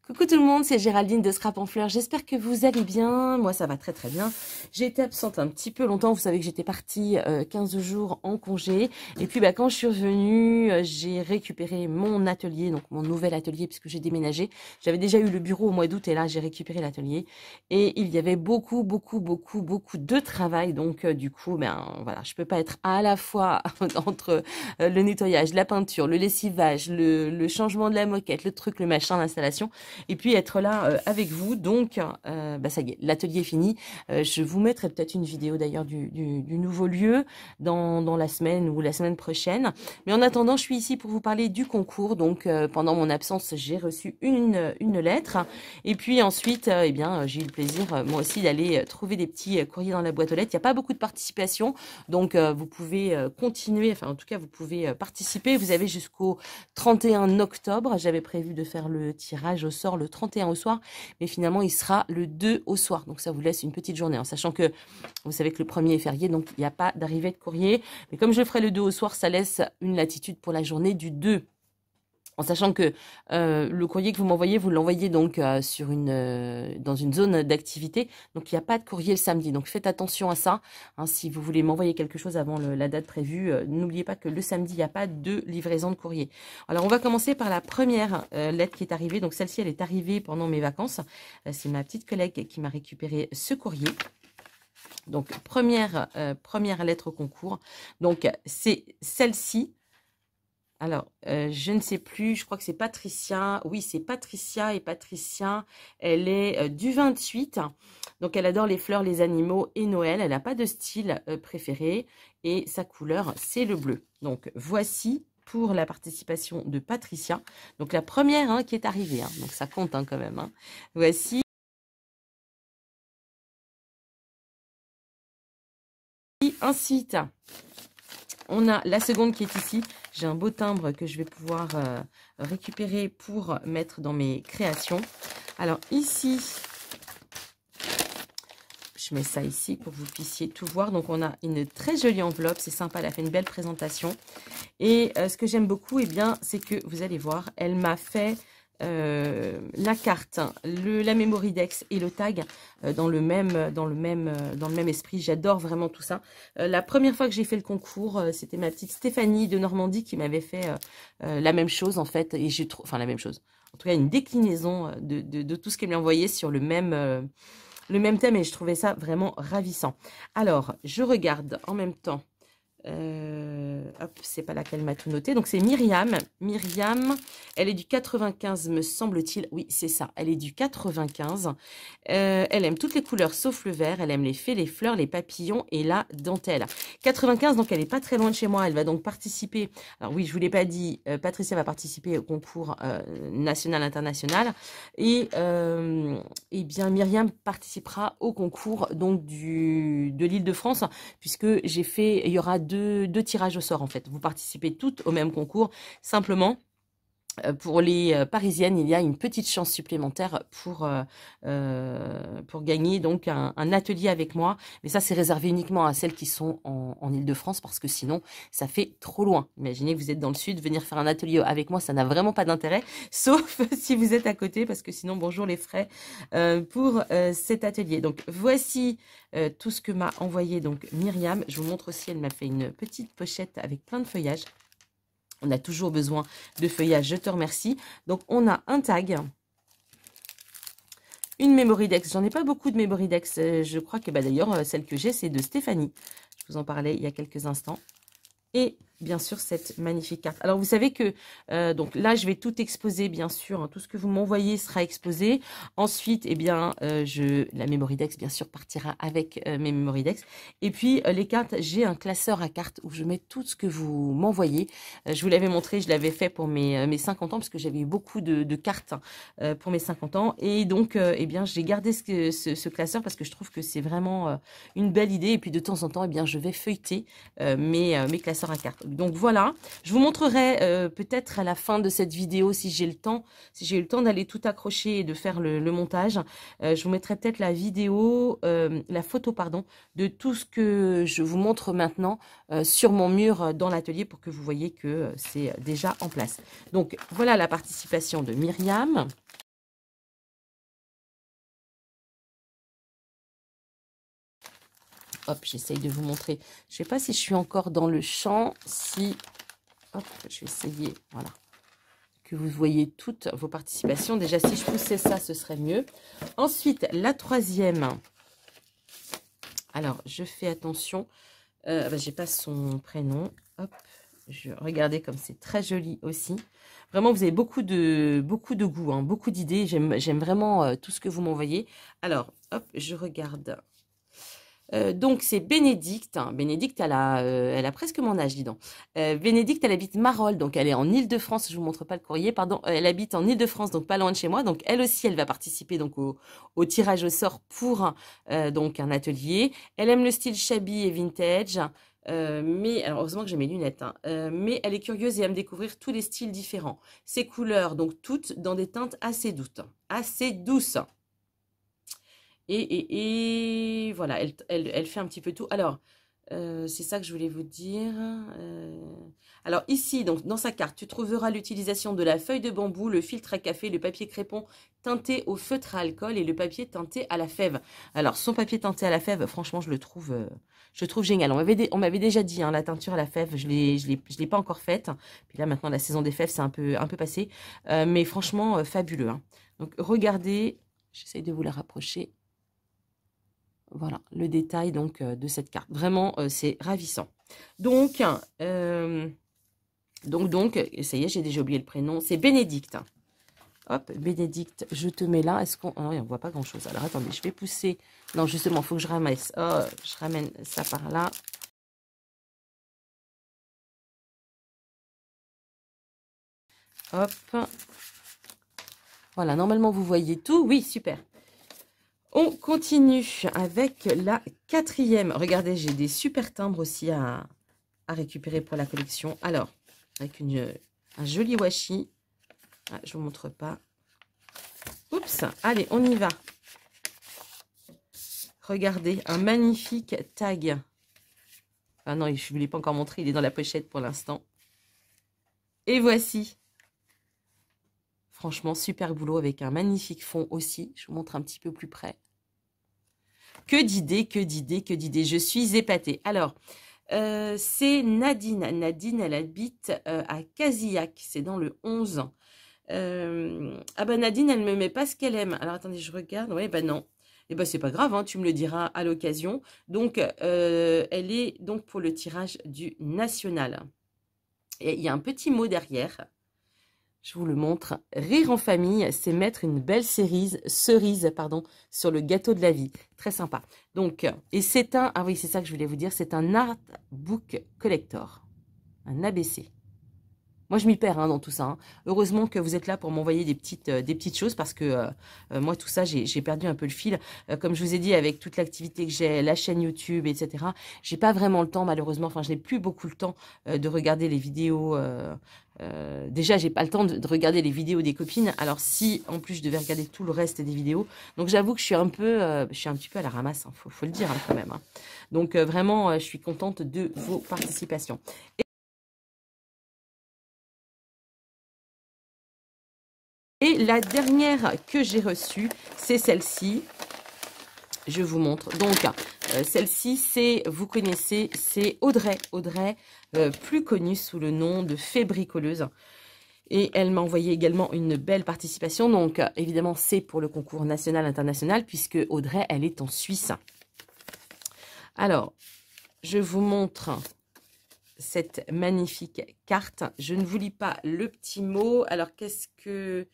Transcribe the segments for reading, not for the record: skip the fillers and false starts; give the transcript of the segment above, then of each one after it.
Coucou tout le monde, c'est Géraldine de Scrap en Fleurs. J'espère que vous allez bien. Moi, ça va très très bien. J'ai été absente un petit peu longtemps. Vous savez que j'étais partie 15 jours en congé. Et puis, quand je suis revenue, j'ai récupéré mon atelier, donc mon nouvel atelier, puisque j'ai déménagé. J'avais déjà eu le bureau au mois d'août et là, j'ai récupéré l'atelier. Et il y avait beaucoup de travail. Donc, du coup, voilà, je peux pas être à la fois entre le nettoyage, la peinture, le lessivage, le changement de la moquette, le truc, le machin, l'installation. Et puis être là avec vous. Donc, ça y est, l'atelier est fini. Je vous mettrai peut-être une vidéo d'ailleurs du nouveau lieu dans la semaine ou la semaine prochaine. Mais en attendant, je suis ici pour vous parler du concours. Donc, pendant mon absence, j'ai reçu une lettre. Et puis ensuite, j'ai eu le plaisir, moi aussi, d'aller trouver des petits courriers dans la boîte aux lettres. Il n'y a pas beaucoup de participation. Donc, vous pouvez continuer. Enfin, en tout cas, vous pouvez participer. Vous avez jusqu'au 31 octobre. J'avais prévu de faire le tirage au sort le 31 au soir, mais finalement il sera le 2 au soir, donc ça vous laisse une petite journée, en sachant que vous savez que le 1er est férié, donc il n'y a pas d'arrivée de courrier, mais comme je le ferai le 2 au soir, ça laisse une latitude pour la journée du 2. En sachant que le courrier que vous m'envoyez, vous l'envoyez donc dans une zone d'activité. Donc, il n'y a pas de courrier le samedi. Donc, faites attention à ça. Hein, si vous voulez m'envoyer quelque chose avant la date prévue, n'oubliez pas que le samedi, il n'y a pas de livraison de courrier. Alors, on va commencer par la première lettre qui est arrivée. Donc, celle-ci, elle est arrivée pendant mes vacances. C'est ma petite collègue qui m'a récupéré ce courrier. Donc, première lettre au concours. Donc, c'est celle-ci. Alors, je ne sais plus, je crois que c'est Patricia. Oui, c'est Patricia et Patricia, elle est du 28. Donc, elle adore les fleurs, les animaux et Noël. Elle n'a pas de style préféré et sa couleur, c'est le bleu. Donc, voici pour la participation de Patricia. Donc, la première qui est arrivée. Donc, ça compte quand même. Voici. Ensuite, on a la seconde qui est ici. J'ai un beau timbre que je vais pouvoir récupérer pour mettre dans mes créations. Alors ici, je mets ça ici pour que vous puissiez tout voir. Donc on a une très jolie enveloppe, c'est sympa, elle a fait une belle présentation. Et ce que j'aime beaucoup, c'est que vous allez voir, elle m'a fait la carte, la Mémoridex et le tag dans le même esprit. J'adore vraiment tout ça. La première fois que j'ai fait le concours, c'était ma petite Stéphanie de Normandie qui m'avait fait la même chose en fait, et j'ai trop, enfin la même chose. En tout cas, une déclinaison de tout ce qu'elle m'a envoyé sur le même thème, et je trouvais ça vraiment ravissant. Alors, je regarde en même temps. Hop, c'est pas là qu'elle m'a tout noté. Donc c'est Myriam. Myriam, elle est du 95, me semble-t-il. Oui, c'est ça. Elle est du 95. Elle aime toutes les couleurs sauf le vert. Elle aime les fées, les fleurs, les papillons et la dentelle. 95, donc elle est pas très loin de chez moi. Elle va donc participer. Alors oui, je vous l'ai pas dit. Patricia va participer au concours national, international. Et Myriam participera au concours donc de l'Île-de-France, puisque j'ai fait. Il y aura deux tirages au sort en fait. Vous participez toutes au même concours. Simplement, pour les Parisiennes, il y a une petite chance supplémentaire pour gagner donc un atelier avec moi. Mais ça, c'est réservé uniquement à celles qui sont en Île-de-France, parce que sinon, ça fait trop loin. Imaginez que vous êtes dans le sud, venir faire un atelier avec moi, ça n'a vraiment pas d'intérêt, sauf si vous êtes à côté, parce que sinon, bonjour les frais pour cet atelier. Donc, voici tout ce que m'a envoyé donc Myriam. Je vous montre aussi, elle m'a fait une petite pochette avec plein de feuillages. On a toujours besoin de feuillage, je te remercie. Donc, on a un tag, une Mémoridex. J'en ai pas beaucoup de Mémoridex. Je crois que d'ailleurs, celle que j'ai, c'est de Stéphanie. Je vous en parlais il y a quelques instants. Et bien sûr, cette magnifique carte. Alors, vous savez que, donc là, je vais tout exposer, bien sûr. Tout ce que vous m'envoyez sera exposé. Ensuite, la Mémoridex, bien sûr, partira avec mes Mémoridex. Et puis, les cartes, j'ai un classeur à cartes où je mets tout ce que vous m'envoyez. Je vous l'avais montré, je l'avais fait pour mes 50 ans, parce que j'avais eu beaucoup de cartes pour mes 50 ans. Et donc, j'ai gardé ce classeur parce que je trouve que c'est vraiment une belle idée. Et puis, de temps en temps, je vais feuilleter mes classeurs à cartes. Donc voilà, je vous montrerai peut-être à la fin de cette vidéo, si j'ai le temps, d'aller tout accrocher et de faire le montage. Je vous mettrai peut-être la photo de tout ce que je vous montre maintenant sur mon mur dans l'atelier, pour que vous voyez que c'est déjà en place. Donc voilà la participation de Myriam. hop, j'essaye de vous montrer. Je ne sais pas si je suis encore dans le champ, si, hop, je vais essayer, voilà, que vous voyez toutes vos participations. Déjà, si je poussais ça, ce serait mieux. Ensuite, la troisième. Alors, je fais attention. J'ai pas son prénom. Hop, regardez comme c'est très joli aussi. Vraiment, vous avez beaucoup de goût, hein, beaucoup d'idées. J'aime vraiment tout ce que vous m'envoyez. Alors, hop, je regarde. Donc, c'est Bénédicte. Hein. Bénédicte, elle a presque mon âge, dis donc. Bénédicte, elle habite Marolles, donc elle est en Île-de-France. Je vous montre pas le courrier, pardon. Elle habite en Île-de-France, donc pas loin de chez moi. Donc, elle aussi, elle va participer donc au tirage au sort pour donc un atelier. Elle aime le style shabby et vintage. Mais alors heureusement que j'ai mes lunettes, hein. Mais elle est curieuse et aime découvrir tous les styles différents. Ces couleurs, donc toutes dans des teintes assez douces. Et voilà, elle fait un petit peu tout. Alors, c'est ça que je voulais vous dire. Alors ici, donc dans sa carte, tu trouveras l'utilisation de la feuille de bambou, le filtre à café, le papier crépon teinté au feutre à alcool et le papier teinté à la fève. Alors, son papier teinté à la fève, franchement, je le trouve génial. On m'avait déjà dit, hein, la teinture à la fève, je l'ai pas encore faite. Puis là, maintenant, la saison des fèves, c'est un peu passé. Mais franchement, fabuleux. Hein. Donc, regardez, j'essaye de vous la rapprocher. Voilà, le détail donc de cette carte. Vraiment, c'est ravissant. Donc, ça y est, j'ai déjà oublié le prénom. C'est Bénédicte. Hop, Bénédicte, je te mets là. Est-ce qu'on... Oh, oui, on voit pas grand-chose. Alors, attendez, je vais pousser. Non, justement, il faut que je ramasse. Oh, je ramène ça par là. Hop. Voilà, normalement, vous voyez tout. Oui, super. On continue avec la quatrième. Regardez, j'ai des super timbres aussi à récupérer pour la collection. Alors, avec un joli washi. Ah, je ne vous montre pas. Oups, allez, on y va. Regardez, un magnifique tag. Ah non, je ne vous l'ai pas encore montré, il est dans la pochette pour l'instant. Et voici. Franchement, super boulot avec un magnifique fond aussi. Je vous montre un petit peu plus près. Que d'idées, que d'idées, que d'idées. Je suis épatée. Alors, c'est Nadine. Nadine, elle habite à Casillac. C'est dans le 11. Ah bah Nadine, elle me met pas ce qu'elle aime. Alors, attendez, je regarde. Ouais, bah non. Et bah, c'est pas grave, hein, tu me le diras à l'occasion. Donc, elle est donc pour le tirage du national. Et il y a un petit mot derrière. Je vous le montre. Rire en famille, c'est mettre une belle cerise sur le gâteau de la vie. Très sympa. Donc, et c'est un... Ah oui, c'est ça que je voulais vous dire. C'est un Art Book Collector. Un ABC. Moi, je m'y perds hein, dans tout ça. Hein. Heureusement que vous êtes là pour m'envoyer des petites choses parce que moi, tout ça, j'ai perdu un peu le fil. Comme je vous ai dit, avec toute l'activité que j'ai, la chaîne YouTube, etc., j'ai pas vraiment le temps, malheureusement. Enfin, je n'ai plus beaucoup le temps de regarder les vidéos. Déjà, j'ai pas le temps de regarder les vidéos des copines. Alors, si en plus je devais regarder tout le reste des vidéos, donc j'avoue que je suis un petit peu à la ramasse. Hein, faut le dire hein, quand même. Hein. Donc vraiment, je suis contente de vos participations. Et la dernière que j'ai reçue, c'est celle-ci. Je vous montre. Donc, celle-ci, vous connaissez, c'est Audrey. Audrey, plus connue sous le nom de Fée Bricoleuse. Et elle m'a envoyé également une belle participation. Donc, évidemment, c'est pour le concours national-international, puisque Audrey, elle est en Suisse. Alors, je vous montre cette magnifique carte. Je ne vous lis pas le petit mot. Alors, qu'est-ce que...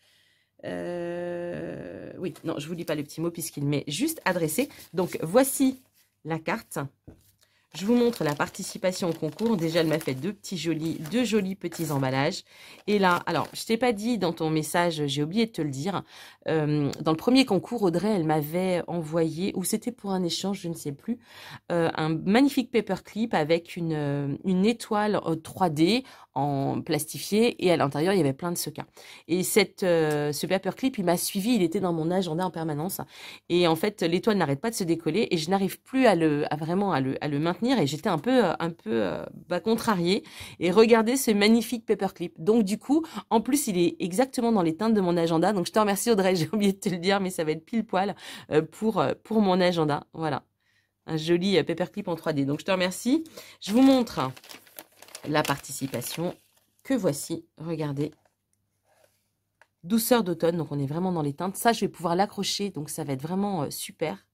oui, non, je ne vous lis pas le petit mot puisqu'il m'est juste adressé. Donc, voici la carte. Je vous montre la participation au concours. Déjà, elle m'a fait deux jolis petits emballages. Et là, alors, je t'ai pas dit dans ton message, j'ai oublié de te le dire. Dans le premier concours, Audrey, elle m'avait envoyé, ou c'était pour un échange, je ne sais plus, un magnifique paperclip avec une étoile 3D en plastifié et à l'intérieur, il y avait plein de secas. Et ce paperclip, il m'a suivi, il était dans mon agenda en permanence. Et en fait, l'étoile n'arrête pas de se décoller et je n'arrive plus à vraiment à le maintenir. Et j'étais un peu contrariée. Et regardez ce magnifique paperclip. Donc du coup, en plus, il est exactement dans les teintes de mon agenda. Donc je te remercie Audrey, j'ai oublié de te le dire, mais ça va être pile poil pour mon agenda. Voilà. un joli paperclip en 3D. Donc, je te remercie. Je vous montre la participation que voici. Regardez. Douceur d'automne, donc on est vraiment dans les teintes. Ça, je vais pouvoir l'accrocher, donc ça va être vraiment super.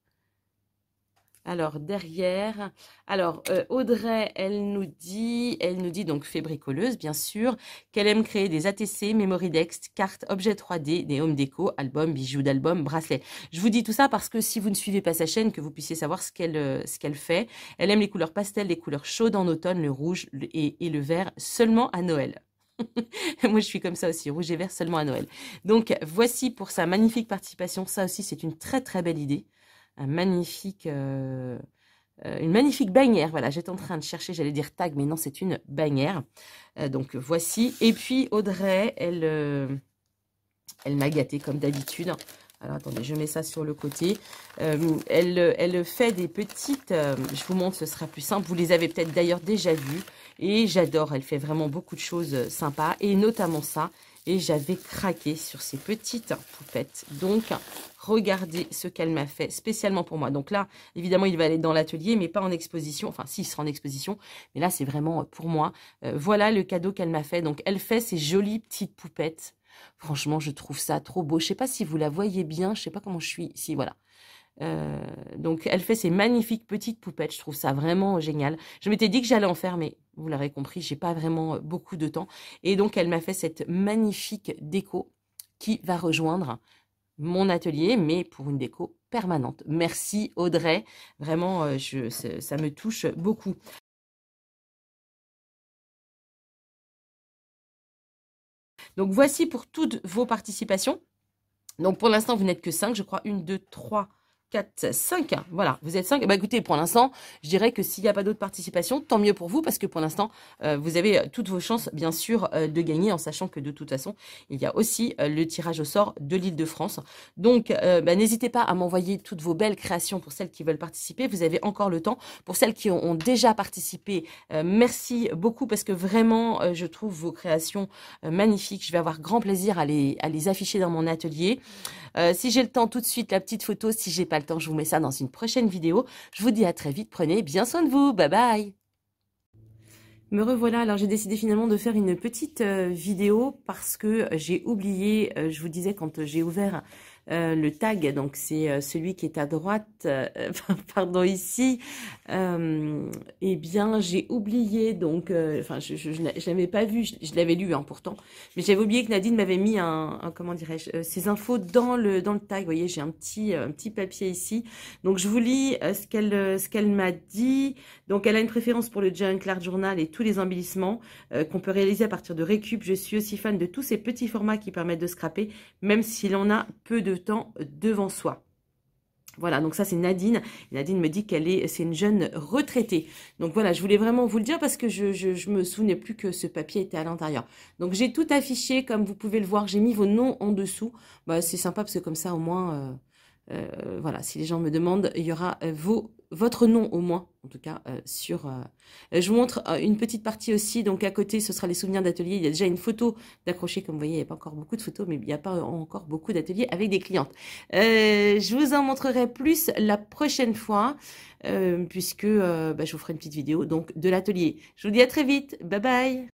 Alors, derrière, alors Audrey, elle nous dit donc fée bricoleuse, bien sûr, qu'elle aime créer des ATC, memory text, cartes, objets 3D, des home déco, albums, bijoux d'albums, bracelets. Je vous dis tout ça parce que si vous ne suivez pas sa chaîne, que vous puissiez savoir ce qu'elle fait. Elle aime les couleurs pastel, les couleurs chaudes en automne, le rouge et le vert seulement à Noël. Moi, je suis comme ça aussi, rouge et vert seulement à Noël. Donc, voici pour sa magnifique participation. Ça aussi, c'est une très, très belle idée. Une magnifique bannière. Voilà, j'étais en train de chercher, j'allais dire tag, mais non, c'est une bannière. Donc, voici. Et puis, Audrey, elle m'a gâtée comme d'habitude. Alors, attendez, je mets ça sur le côté. Elle fait des petites... je vous montre, ce sera plus simple. Vous les avez peut-être d'ailleurs déjà vues. Et j'adore, elle fait vraiment beaucoup de choses sympas. Et notamment ça. Et j'avais craqué sur ces petites poupettes. Donc, regardez ce qu'elle m'a fait spécialement pour moi. Donc là, évidemment, il va aller dans l'atelier, mais pas en exposition. Enfin, si, il sera en exposition. Mais là, c'est vraiment pour moi. Voilà le cadeau qu'elle m'a fait. Donc, elle fait ces jolies petites poupettes. Franchement, je trouve ça trop beau. Je ne sais pas si vous la voyez bien. Je ne sais pas comment je suis. Si, voilà. Donc, elle fait ces magnifiques petites poupettes. Je trouve ça vraiment génial. Je m'étais dit que j'allais en faire, mais vous l'aurez compris, j'ai pas vraiment beaucoup de temps. Et donc, elle m'a fait cette magnifique déco qui va rejoindre mon atelier, mais pour une déco permanente. Merci Audrey. Vraiment, ça me touche beaucoup. Donc, voici pour toutes vos participations. Donc, pour l'instant, vous n'êtes que 5, je crois. 1, 2, 3, 4, 5. Voilà, vous êtes 5. Bah, écoutez, pour l'instant, je dirais que s'il n'y a pas d'autres participations, tant mieux pour vous, parce que pour l'instant, vous avez toutes vos chances, bien sûr, de gagner, en sachant que de toute façon, il y a aussi le tirage au sort de l'Île-de-France. Donc, n'hésitez pas à m'envoyer toutes vos belles créations pour celles qui veulent participer. Vous avez encore le temps. Pour celles qui ont déjà participé, merci beaucoup, parce que vraiment, je trouve vos créations magnifiques. Je vais avoir grand plaisir à les afficher dans mon atelier. Si j'ai le temps, tout de suite, la petite photo. Si j'ai pas le temps, je vous mets ça dans une prochaine vidéo. Je vous dis à très vite. Prenez bien soin de vous. Bye bye. Me revoilà, alors j'ai décidé finalement de faire une petite vidéo parce que j'ai oublié, je vous disais quand j'ai ouvert le tag, donc c'est celui qui est à droite, pardon ici, eh bien j'ai oublié, donc, enfin je l'avais pas vu, je l'avais lu hein, pourtant, mais j'avais oublié que Nadine m'avait mis comment dirais-je, ces infos dans le tag. Vous voyez, j'ai un petit papier ici, donc je vous lis ce qu'elle m'a dit. Donc elle a une préférence pour le junk, l'art journal et tous les embellissements qu'on peut réaliser à partir de récup. Je suis aussi fan de tous ces petits formats qui permettent de scraper, même si l'on a peu de temps devant soi. Voilà, donc ça c'est Nadine. Nadine me dit c'est une jeune retraitée. Donc voilà, je voulais vraiment vous le dire parce que je me souvenais plus que ce papier était à l'intérieur. Donc j'ai tout affiché, comme vous pouvez le voir. J'ai mis vos noms en dessous. Bah, c'est sympa parce que comme ça au moins, voilà, si les gens me demandent, il y aura votre nom au moins, en tout cas, sur... je vous montre une petite partie aussi, donc à côté, ce sera les souvenirs d'atelier. Il y a déjà une photo d'accrocher, comme vous voyez, il n'y a pas encore beaucoup de photos, mais il n'y a pas encore beaucoup d'ateliers avec des clientes. Je vous en montrerai plus la prochaine fois, puisque je vous ferai une petite vidéo donc de l'atelier. Je vous dis à très vite, bye bye.